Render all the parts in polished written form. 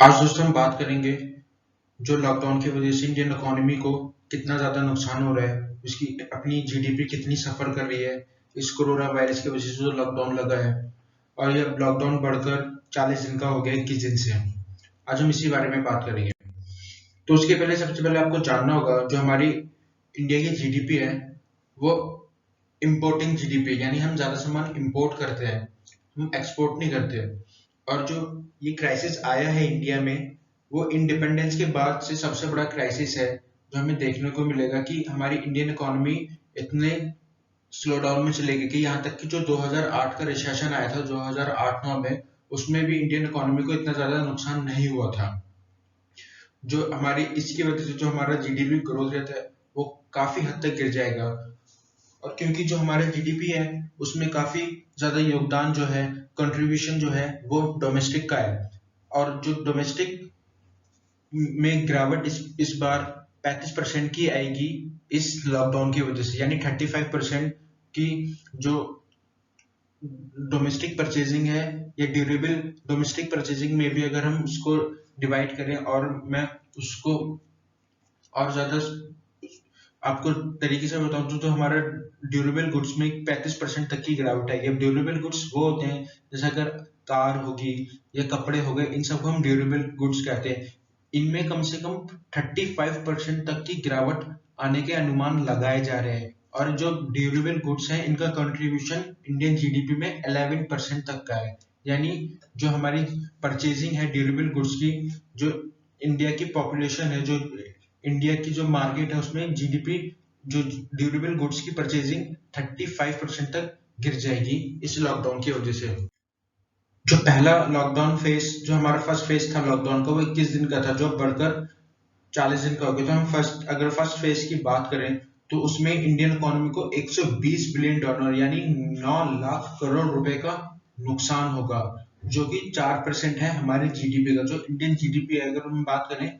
आज दोस्तों हम बात करेंगे जो लॉकडाउन की वजह से इंडियन इकोनॉमी को कितना ज़्यादा नुकसान हो रहा है, उसकी अपनी जीडीपी कितनी सफ़र कर रही है इस कोरोना वायरस की वजह से जो लॉकडाउन लगा है। और ये लॉकडाउन बढ़कर 40 दिन का हो गया 21 दिन से। आज हम इसी बारे में बात करेंगे। तो उसके पहले सबसे पहले आपको जानना होगा जो हमारी इंडिया की जीडीपी है वो इम्पोर्टिंग जीडीपी, यानी हम ज़्यादा सामान इम्पोर्ट करते हैं, हम एक्सपोर्ट नहीं करते। और जो ये क्राइसिस आया है इंडिया में, वो इंडिपेंडेंस के बाद से सबसे बड़ा क्राइसिस है जो हमें देखने को मिलेगा कि हमारी इंडियन इकोनॉमी इतने स्लो डाउन में चले गई कि यहाँ तक कि जो 2008 का रिसेशन आया था 2008-9 में, उसमें भी इंडियन इकोनॉमी को इतना ज्यादा नुकसान नहीं हुआ था। जो हमारी इसकी वजह से जो हमारा जीडीपी ग्रोथ रेट है वो काफी हद तक गिर जाएगा। और क्योंकि जो हमारा जीडीपी है उसमें काफी ज्यादा योगदान जो है, कंट्रीब्यूशन जो है वो डोमेस्टिक का है। और जो डोमेस्टिक में गिरावट इस बार 35% की आएगी इस लॉकडाउन की वजह से, यानी 35% की जो डोमेस्टिक परचेजिंग है या ड्यूरेबल डोमेस्टिक परचेजिंग में भी अगर हम उसको डिवाइड करें और मैं उसको और ज्यादा आपको तरीके से बताऊं तो हमारा ड्यूरेबल गुड्स में 35% तक की गिरावट है। ये ड्यूरेबल गुड्स वो होते हैं जैसे अगर कार होगी या कपड़े हो गए, इन सबको हम ड्यूरेबल गुड्स कहते हैं। इनमें कम से कम 35% तक की गिरावट आने के अनुमान लगाए जा रहे हैं। और जो ड्यूरेबल गुड्स हैं इनका कंट्रीब्यूशन इंडियन जीडीपी में 11% तक का है। यानी जो हमारी परचेजिंग है ड्यूरेबल गुड्स की, जो इंडिया की पॉपुलेशन है, जो इंडिया की जो मार्केट है उसमें जीडीपी जो ड्यूरेबल गुड्स की परचेजिंग 35% तक गिर जाएगी इस लॉकडाउन की वजह से। जो पहला लॉकडाउन फेज, जो हमारा फर्स्ट फेज था लॉकडाउन का, वो 21 दिन का था, जो बढ़कर 40 दिन का हो गया। तो हम अगर फर्स्ट फेज की बात करें तो उसमें इंडियन इकोनॉमी को 120 बिलियन डॉलर यानी 9 लाख करोड़ रुपए का नुकसान होगा, जो कि 4% है हमारे जीडीपी का। जो इंडियन जीडीपी है अगर हम बात करें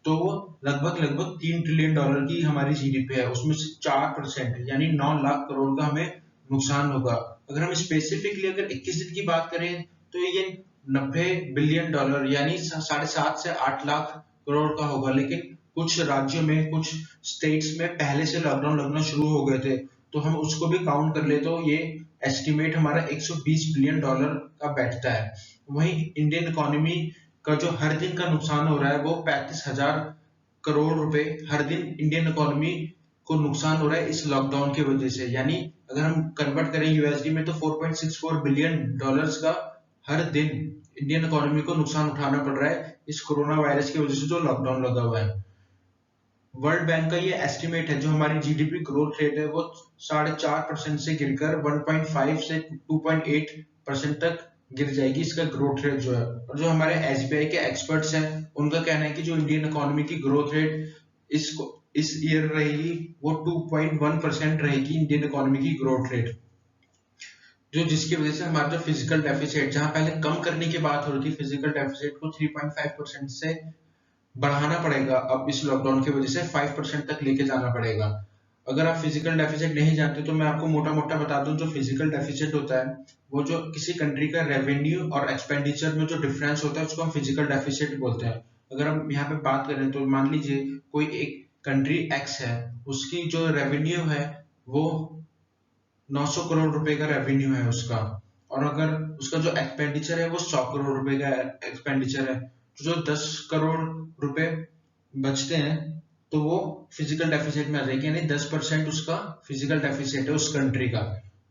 तो वो लगभग लगभग 3 ट्रिलियन डॉलर की हमारी जीडीपी है, उसमें से 4% यानी 9 लाख करोड़ का हमें नुकसान होगा। अगर हम स्पेसिफिकली अगर 21 दिन की बात करें तो ये 90 बिलियन डॉलर यानी 7.5 से 8 लाख करोड़ का होगा। लेकिन कुछ राज्यों में, कुछ स्टेट्स में पहले से लॉकडाउन लगना शुरू हो गए थे, तो हम उसको भी काउंट कर ले तो ये एस्टिमेट हमारा 120 बिलियन डॉलर का बैठता है। वहीं इंडियन इकोनॉमी का जो हर दिन का नुकसान हो रहा है वो 35,000 करोड़ रुपए हर दिन इंडियन इकोनॉमी को नुकसान हो रहा है इस लॉकडाउन की वजह से। यानी अगर हम कन्वर्ट करें यूएसडी में तो 4.64 बिलियन डॉलर्स का हर दिन इंडियन इकोनॉमी को नुकसान उठाना पड़ रहा है इस कोरोना वायरस की वजह से जो लॉकडाउन लगा हुआ है। वर्ल्ड बैंक का ये एस्टिमेट है जो हमारी जीडीपी ग्रोथ रेट है वो 4.5% से गिरकर 1.5 से 2.8% तक गिर जाएगी, इसका ग्रोथ रेट जो है। और जो हमारे एसबीआई के एक्सपर्ट्स हैं उनका कहना है कि जो इंडियन इकोनॉमी की ग्रोथ रेट इस ईयर रहेगी वो 2.1% रहेगी इंडियन इकोनॉमी की ग्रोथ रेट, जो जिसकी वजह से हमारा जो फिजिकल डेफिसिट, जहां पहले कम करने की बात हो रही थी, फिजिकल डेफिसिट को 3.5% से बढ़ाना पड़ेगा, अब इस लॉकडाउन की वजह से 5% तक लेके जाना पड़ेगा। अगर आप फिजिकल डेफिसिट नहीं जानते तो मैं आपको मोटा मोटा बता दूं, जो फिजिकल डेफिसिट होता है वो जो किसी कंट्री का रेवेन्यू और एक्सपेंडिचर में जो डिफरेंस होता है उसको हम फिजिकल डेफिसिट बोलते हैं। अगर हम यहाँ पे बात करें तो मान लीजिए कोई एक कंट्री एक्स है, उसकी जो रेवेन्यू है वो 900 करोड़ रुपए का रेवेन्यू है उसका, और अगर उसका जो एक्सपेंडिचर है वो 100 करोड़ रुपए का एक्सपेंडिचर है, तो जो 10 करोड़ रुपए बचते हैं तो वो फिजिकल डेफिसिट में आ जाएगी, यानी 10% उसका फिजिकल डेफिसिट है उस कंट्री का।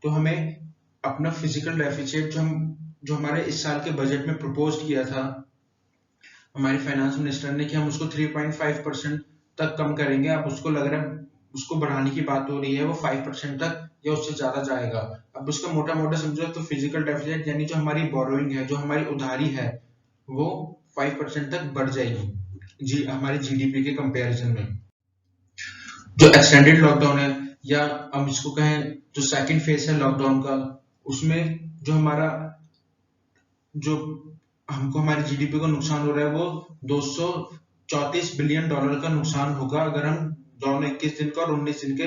तो हमें अपना फिजिकल डेफिसिट जो हमारे इस साल के बजट में प्रपोज किया था हमारे फाइनेंस मिनिस्टर ने कि हम उसको 3.5% तक कम करेंगे, अब उसको लग रहा है उसको बढ़ाने की बात हो रही है, वो 5% तक या उससे ज्यादा जाएगा। अब उसका मोटा मोटा समझो तो फिजिकल डेफिसिट यानी जो हमारी बोरोइंग है, जो हमारी उधारी है, वो 5% तक बढ़ जाएगी जी हमारी जीडीपी के कंपैरिजन में। जो एक्सटेंडेड लॉकडाउन है या हम इसको कहें जो सेकंड फेज है लॉकडाउन का, उसमें जो हमारा जो हमको हमारी जीडीपी को नुकसान हो रहा है वो 234 बिलियन डॉलर का नुकसान होगा अगर हम दोनों 21 दिन का और 19 दिन के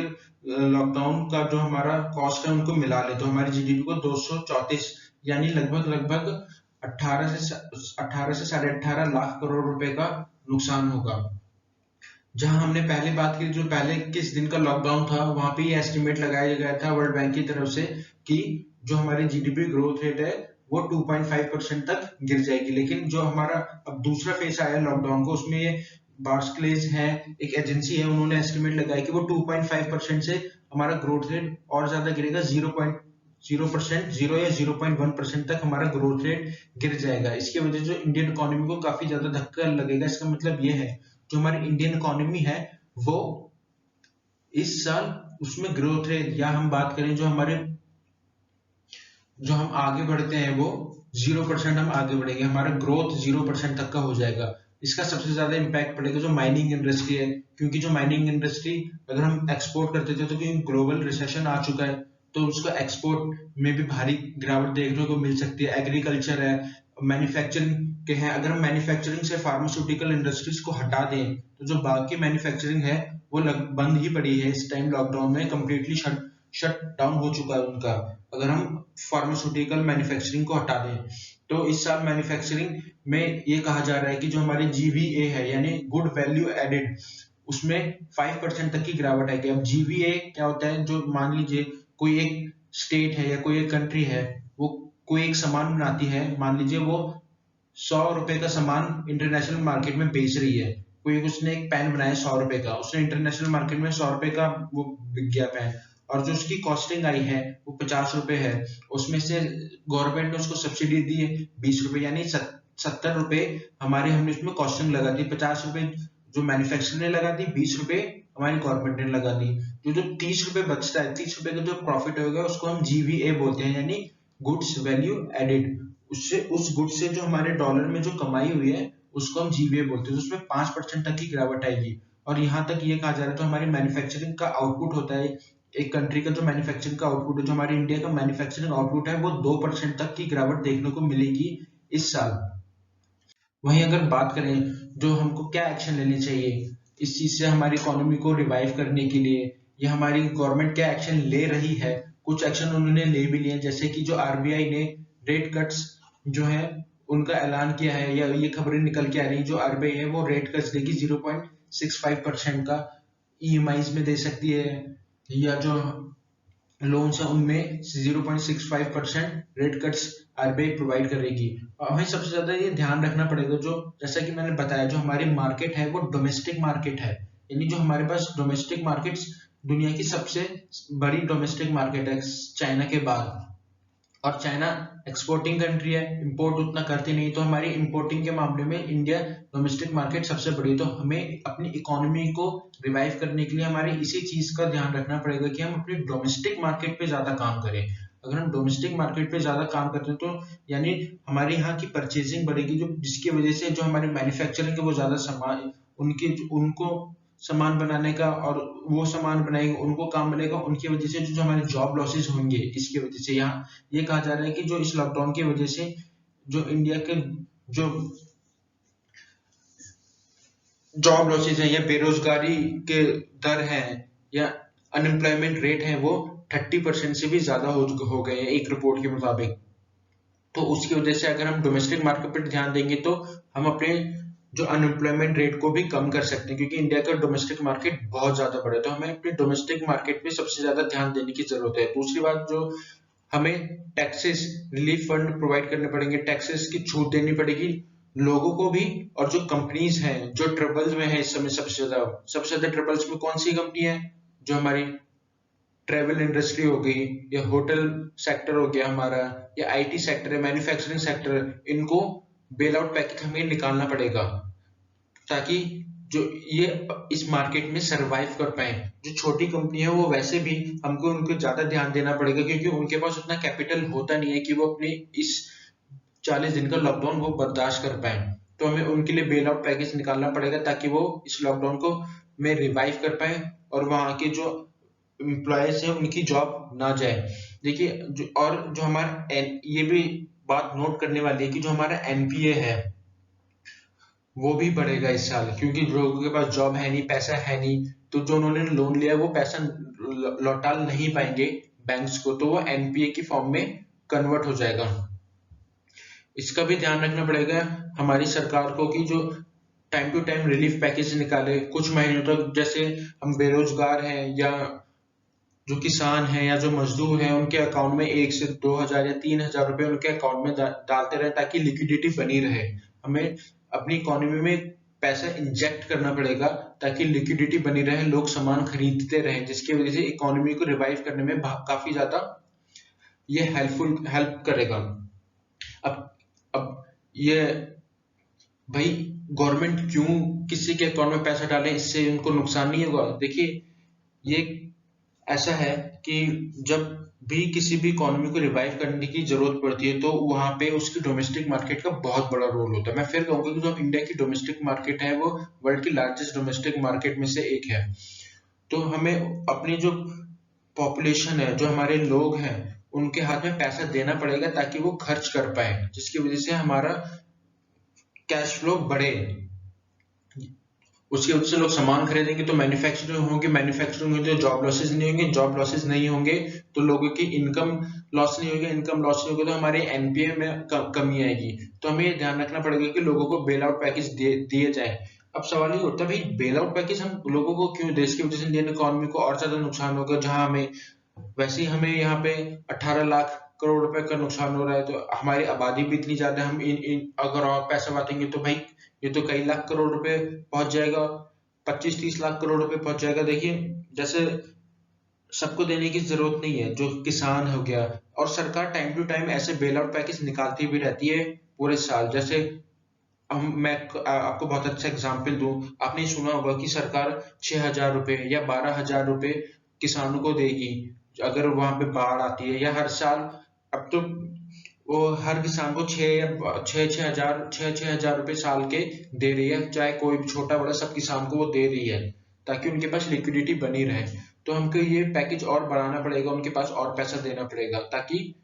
लॉकडाउन का जो हमारा कॉस्ट है उनको मिला ले, तो हमारी जीडीपी को 234 यानी लगभग लगभग 18 से 18.5 लाख करोड़ रुपए का नुकसान होगा। जहां हमने पहले बात की, जो पहले किस दिन का लॉकडाउन था, वहां पे ये एस्टिमेट लगाया गया था वर्ल्ड बैंक की तरफ से कि जो हमारी जीडीपी ग्रोथ रेट है वो 2.5% तक गिर जाएगी। लेकिन जो हमारा अब दूसरा फेस आया लॉकडाउन को, उसमें ये बार्कलेज है, एक एजेंसी है, उन्होंने एस्टिमेट लगाया कि वो 2.5% से हमारा ग्रोथ रेट और ज्यादा गिरेगा, 0.0%, 0 या 0.1% तक हमारा ग्रोथ रेट गिर जाएगा। इसकी वजह से जो इंडियन इकोनॉमी को काफी ज्यादा धक्का लगेगा। इसका मतलब ये है जो हमारी इंडियन इकोनॉमी है वो इस साल उसमें ग्रोथ रेट, या हम बात करें जो हम आगे बढ़ते हैं वो 0% हम आगे बढ़ेंगे, हमारा ग्रोथ 0% तक का हो जाएगा। इसका सबसे ज्यादा इम्पैक्ट पड़ेगा जो माइनिंग इंडस्ट्री है, क्योंकि जो माइनिंग इंडस्ट्री अगर हम एक्सपोर्ट करते थे तो क्योंकि ग्लोबल रिसेशन आ चुका है तो उसका एक्सपोर्ट में भी भारी गिरावट देखने को मिल सकती है। एग्रीकल्चर है, मैन्युफैक्चरिंग के हैं, अगर हम मैन्युफैक्चरिंग से फार्मास्यूटिकल इंडस्ट्रीज को हटा दें तो जो बाकी मैन्युफैक्चरिंग है वो बंद ही पड़ी है इस टाइम, लॉकडाउन में कंप्लीटली शट डाउन हो चुका है उनका। अगर हम फार्मास्यूटिकल मैन्युफैक्चरिंग को हटा दें तो इस साल मैन्युफैक्चरिंग में ये कहा जा रहा है कि जो हमारी जीवीए है यानी गुड वैल्यू एडेड, उसमें 5% तक की गिरावट आएगी। अब जीवीए क्या होता है, जो मान लीजिए कोई एक स्टेट है या कोई एक कंट्री है, वो कोई एक सामान बनाती है, मान लीजिए वो 100 रुपए का सामान इंटरनेशनल मार्केट में बेच रही है। कोई उसने एक पेन बनाया 100 रुपए का, उसने इंटरनेशनल मार्केट में 100 रुपए का वो बिक गया पेन, और जो उसकी कॉस्टिंग आई है वो 50 रुपए है। उसमें से गवर्नमेंट ने उसको सब्सिडी दी है 20 रुपए, यानी 70 रुपए हमारे हमने उसमें कॉस्टिंग लगा दी। 50 रुपए जो मैन्युफैक्चरर ने लगा दी, 20 रुपए हमारी गवर्नमेंट ने लगा दी। जो 30 रुपए बचता है, 30 रुपए का जो प्रॉफिट होगा उसको हम जीवीए बोलते हैं, यानी गुड्स वैल्यू एडेड। उससे उस गुड्स से जो हमारे डॉलर में जो कमाई हुई है उसको हम जीवीए बोलते हैं। तो उसमें 5% तक की गिरावट आएगी। और यहाँ तक ये कहा जा रहा है तो हमारी मैन्युफैक्चरिंग का आउटपुट होता है, एक कंट्री का जो मैन्युफैक्चरिंग का आउटपुट है, जो हमारे इंडिया का मैन्युफैक्चरिंग आउटपुट है, वो 2% तक की गिरावट देखने को मिलेगी इस साल। वहीं अगर बात करें जो हमको क्या एक्शन लेने चाहिए इस चीज से हमारी इकोनॉमी को रिवाइव करने के लिए, या हमारी गवर्नमेंट क्या एक्शन ले रही है, कुछ एक्शन उन्होंने ले भी लिए, जैसे कि जो आरबीआई ने रेट कट्स जो है उनका ऐलान किया है, या ये खबरें निकल के आ रही जो आरबीआई है वो रेट कट्स देगी 0.65% का, ईएमआईज में दे सकती है, या जो लोन्स है उनमें 0.65% रेट कट्स आरबीआई प्रोवाइड करेगी। और हमें सबसे ज्यादा ये ध्यान रखना पड़ेगा, जो जैसा कि मैंने बताया जो हमारी मार्केट है वो डोमेस्टिक मार्केट है, यानी जो हमारे पास डोमेस्टिक मार्केट्स दुनिया की सबसे बड़ी डोमेस्टिक मार्केट है चाइना के बाद। और चाइना एक्सपोर्टिंग कंट्री है, इंपोर्ट उतना करती नहीं, तो हमारी इंपोर्टिंग के मामले में इंडिया डोमेस्टिक मार्केट सबसे बड़ी है। तो हमें अपनी इकोनॉमी को रिवाइव करने के लिए हमारी इसी चीज का ध्यान रखना पड़ेगा कि हम अपनी डोमेस्टिक मार्केट पे ज्यादा काम करें। अगर हम डोमेस्टिक मार्केट पे ज्यादा काम करते हैं तो यानी हमारे यहाँ की परचेजिंग बढ़ेगी, जो जिसकी वजह से जो हमारे मैन्युफैक्चरिंग है वो ज्यादा सामान उनको सामान बनाने का, और वो सामान बनाएंगे उनको काम मिलेगा, उनकी वजह से जो हमारे जॉब लॉसेस होंगे इसकी वजह से। यहाँ ये कहा जा रहा है कि जो इस लॉकडाउन की वजह से जो इंडिया के जो जॉब लॉसेस है या बेरोजगारी के दर है या अनएम्प्लॉयमेंट रेट है वो 30% से भी ज्यादा हो गए हैं एक रिपोर्ट के मुताबिक। तो उसकी वजह से अगर हम डोमेस्टिक मार्केट पर ध्यान देंगे तो हम अपने जो अनएम्प्लॉयमेंट रेट को भी कम कर सकते हैं, क्योंकि इंडिया का डोमेस्टिक मार्केट बहुत ज्यादा बड़ा है। तो हमें अपने डोमेस्टिक मार्केट पे सबसे ज्यादा ध्यान देने की जरूरत है। दूसरी बात, जो हमें टैक्सेस रिलीफ फंड प्रोवाइड करने पड़ेंगे, टैक्सेस की छूट देनी पड़ेगी लोगों को भी। और जो कंपनीज हैं जो ट्रबल्स में है इस समय, सबसे ज्यादा ट्रबल्स में कौन सी कंपनी है, जो हमारी ट्रेवल इंडस्ट्री हो गई, या होटल सेक्टर हो गया हमारा, या आईटी सेक्टर है, मैन्युफैक्चरिंग सेक्टर, इनको बेल आउट पैकेज हमें निकालना पड़ेगा ताकि जो ये इस मार्केट में सरवाइव कर पाए। जो छोटी कंपनी है वो वैसे भी हमको उनको ज्यादा ध्यान देना पड़ेगा, क्योंकि उनके पास उतना कैपिटल होता नहीं है कि वो अपने इस 40 दिन का लॉकडाउन वो बर्दाश्त कर पाए। तो हमें उनके लिए बेल आउट पैकेज निकालना पड़ेगा ताकि वो इस लॉकडाउन को में रिवाइव कर पाए और वहां के जो एम्प्लॉयज है उनकी जॉब ना जाए। देखिए और जो हमारा ये भी बात नोट करने वाली है कि जो हमारा एनपीए है वो भी बढ़ेगा इस साल, क्योंकि लोगों के पास जॉब है नहीं, पैसा है नहीं, तो जो उन्होंने लोन लिया वो पैसा लौटा नहीं पाएंगे बैंक्स को, तो वो एनपीए की फॉर्म में कन्वर्ट हो जाएगा। इसका भी ध्यान रखना पड़ेगा हमारी सरकार को कि जो time to time relief package निकाले कुछ महीनों तक। जैसे हम बेरोजगार हैं या जो किसान हैं या जो मजदूर हैं, उनके अकाउंट में 1 से 2,000 या 3,000 रुपए उनके अकाउंट में डालते रहे ताकि लिक्विडिटी बनी रहे। हमें अपनी इकोनॉमी में पैसा इंजेक्ट करना पड़ेगा ताकि लिक्विडिटी बनी रहे, लोग सामान खरीदते रहें, जिसकी वजह से इकोनॉमी को रिवाइव करने में काफी ज्यादा ये हेल्प करेगा। अब ये भाई गवर्नमेंट क्यों किसी के अकाउंट में पैसा डाले, इससे उनको नुकसान नहीं होगा। देखिए ये ऐसा है कि जब भी किसी भी इकोनॉमी को रिवाइव करने की जरूरत पड़ती है तो वहां पे उसकी डोमेस्टिक मार्केट का बहुत बड़ा रोल होता है। मैं फिर कहूंगा कि जो इंडिया की डोमेस्टिक मार्केट है वो वर्ल्ड की लार्जेस्ट डोमेस्टिक मार्केट में से एक है। तो हमें अपनी जो पॉपुलेशन है, जो हमारे लोग हैं, उनके हाथ में पैसा देना पड़ेगा ताकि वो खर्च कर पाए, जिसकी वजह से हमारा कैश फ्लो बढ़े। उसकी वजह से लोग सामान खरीदेंगे तो मैन्युफैक्चरिंग होगी, मैन्युफैक्चरिंग होगी तो जॉब लॉसेस नहीं होंगे, जॉब लॉसेस नहीं होंगे तो लोगों की इनकम लॉस नहीं होगी, इनकम लॉस नहीं होगी तो हमारे एनपीए में कमी आएगी। तो हमें ये ध्यान रखना पड़ेगा कि लोगों को बेल आउट पैकेज दिए जाए। अब सवाल ये उठता है भाई बेल आउट पैकेज हम लोगों को क्यों, देश की वजह से इंडियन इकोनॉमी को और ज्यादा नुकसान होगा, जहां हमें वैसे ही हमें यहाँ पे 18 लाख करोड़ रुपए का नुकसान हो रहा है। तो हमारी आबादी भी इतनी ज्यादा, हम इन अगर और पैसा बांटेंगे तो भाई ये तो कई लाख करोड़ रुपए पहुंच जाएगा, 25-30 लाख करोड़ रुपए पहुंच जाएगा। देखिए जैसे सबको देने की जरूरत नहीं है, जो किसान हो गया, और सरकार टाइम टू टाइम ऐसे बेल आउट पैकेज निकालती भी रहती है पूरे साल। जैसे मैं आपको बहुत अच्छा एग्जांपल दूं, आपने सुना होगा कि सरकार 6,000 रुपए या 12,000 रुपए किसानों को देगी अगर वहां पे बाढ़ आती है, या हर साल। अब तो वो हर किसान को 6,000 रुपए साल के दे रही है, चाहे कोई भी छोटा बड़ा सब किसान को वो दे रही है ताकि उनके पास लिक्विडिटी बनी रहे। तो हमको ये पैकेज और बढ़ाना पड़ेगा, उनके पास और पैसा देना पड़ेगा ताकि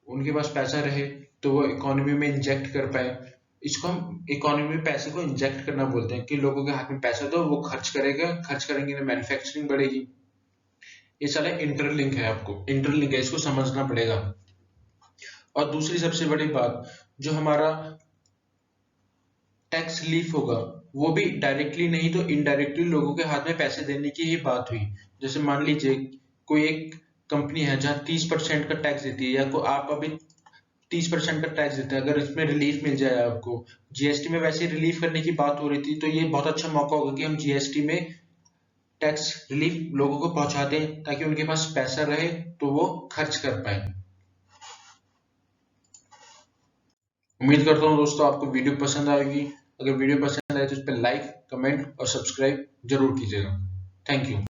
उनके पास पैसा रहे तो वो इकोनॉमी में इंजेक्ट कर पाए। इसको हम इकोनॉमी में पैसे को इंजेक्ट करना बोलते हैं कि लोगों के हाथ में पैसा दो, वो खर्च करेगा, खर्च करेंगे तो मैन्युफैक्चरिंग बढ़ेगी। ये सारा इंटरलिंक है, आपको इंटरलिंक है, इसको समझना पड़ेगा। और दूसरी सबसे बड़ी बात, जो हमारा टैक्स रिलीफ होगा वो भी डायरेक्टली नहीं तो इनडायरेक्टली लोगों के हाथ में पैसे देने की ही बात हुई। जैसे मान लीजिए कोई एक कंपनी है जहां 30% का टैक्स देती है, या को आप अभी 30% का टैक्स देते हैं, अगर इसमें रिलीफ मिल जाए आपको, जीएसटी में वैसे रिलीफ करने की बात हो रही थी, तो ये बहुत अच्छा मौका होगा कि हम जीएसटी में टैक्स रिलीफ लोगों को पहुंचा दें ताकि उनके पास पैसा रहे तो वो खर्च कर पाए। उम्मीद करता हूँ दोस्तों आपको वीडियो पसंद आएगी। अगर वीडियो पसंद आए तो इस पर लाइक, कमेंट और सब्सक्राइब जरूर कीजिएगा। Thank you.